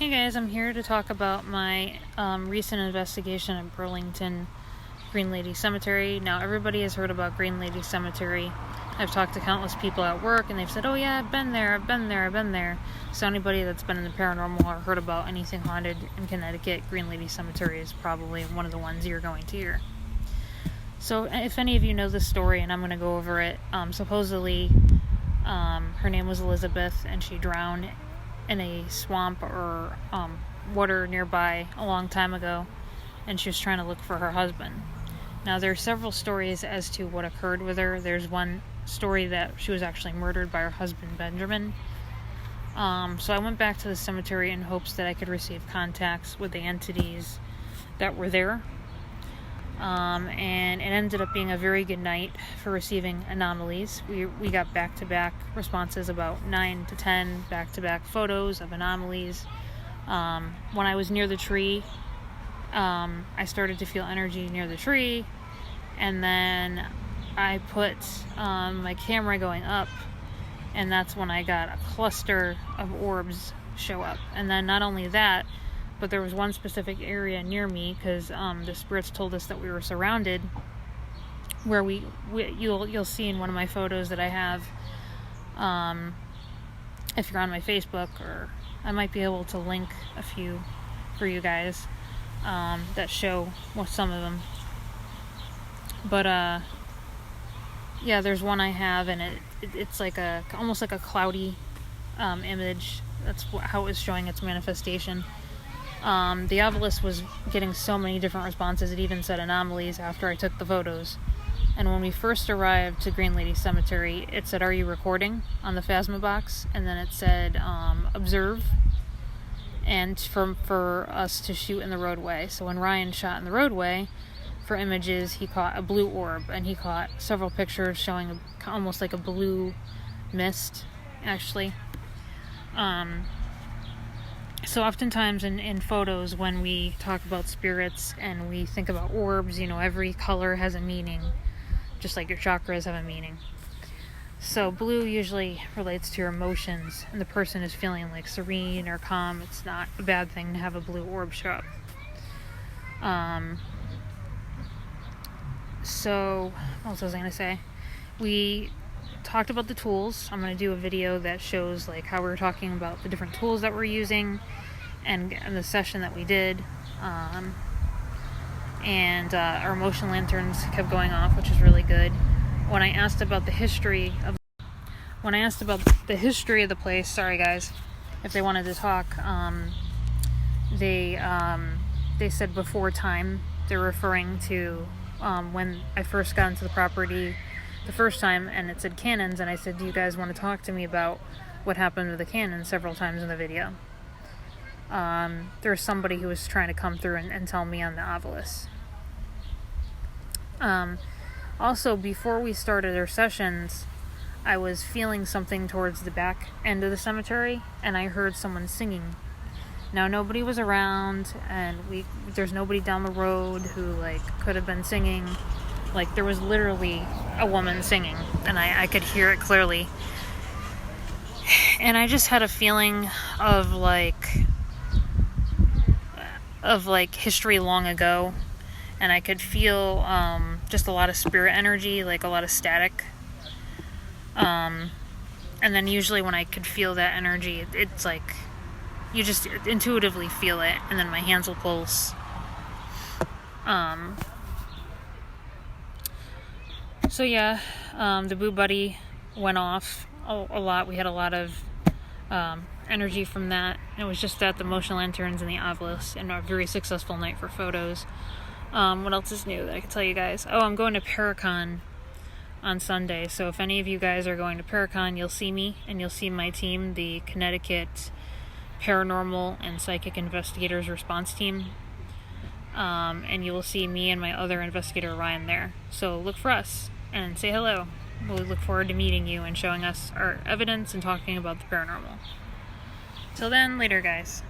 Hey guys, I'm here to talk about my recent investigation at Burlington Green Lady Cemetery. Now, everybody has heard about Green Lady Cemetery. I've talked to countless people at work and they've said, oh yeah, I've been there. So anybody that's been in the paranormal or heard about anything haunted in Connecticut, Green Lady Cemetery is probably one of the ones you're going to hear. So if any of you know this story, and I'm going to go over it, supposedly her name was Elizabeth and she drowned in a swamp or water nearby a long time ago, and she was trying to look for her husband. Now, there are several stories as to what occurred with her. There's one story that she was actually murdered by her husband, Benjamin. So I went back to the cemetery in hopes that I could receive contacts with the entities that were there. And it ended up being a very good night for receiving anomalies. We got back-to-back responses, about 9 to 10 back-to-back photos of anomalies. When I was near the tree, I started to feel energy near the tree, and then I put my camera going up, and that's when I got a cluster of orbs show up. And then not only that, but there was one specific area near me, because the spirits told us that we were surrounded, where you'll see in one of my photos that I have, if you're on my Facebook, or I might be able to link a few for you guys that show some of them. But yeah, there's one I have, and it's like almost like a cloudy image. That's how it was showing its manifestation. The ovilus was getting so many different responses. It even said anomalies after I took the photos. And when we first arrived to Green Lady Cemetery, it said, "Are you recording?" on the Phasma box, and then it said, "Observe," and for us to shoot in the roadway. So when Ryan shot in the roadway for images, he caught a blue orb, and he caught several pictures showing almost like a blue mist, actually. So oftentimes in photos, when we talk about spirits and we think about orbs, every color has a meaning, just like your chakras have a meaning. So blue usually relates to your emotions, and the person is feeling like serene or calm. It's not a bad thing to have a blue orb show up. So what else was I going to say? We talked about the tools. I'm going to do a video that shows like how we were talking about the different tools that we're using and the session that we did. And our motion lanterns kept going off, which is really good. When I asked about the history of the place, sorry guys, if they wanted to talk, they said before time. They're referring to when I first got into the property the first time, and it said cannons, and I said, do you guys want to talk to me about what happened with the cannons several times in the video? There was somebody who was trying to come through and tell me on the ovilus. Also, before we started our sessions, I was feeling something towards the back end of the cemetery, and I heard someone singing. Now, nobody was around, and there's nobody down the road who could have been singing. There was literally a woman singing, and I could hear it clearly. And I just had a feeling of history long ago, and I could feel just a lot of spirit energy, a lot of static. And then usually when I could feel that energy, it's like you just intuitively feel it, and then my hands will pulse. So yeah, the Boo Buddy went off a lot. We had a lot of energy from that. It was just that, the motion lanterns and the ovilus, and a very successful night for photos. What else is new that I can tell you guys? Oh, I'm going to Paracon on Sunday. So if any of you guys are going to Paracon, you'll see me, and you'll see my team, the Connecticut Paranormal and Psychic Investigators Response Team. And you will see me and my other investigator, Ryan, there. So look for us and say hello. We'll look forward to meeting you and showing us our evidence and talking about the paranormal. Till then, later guys.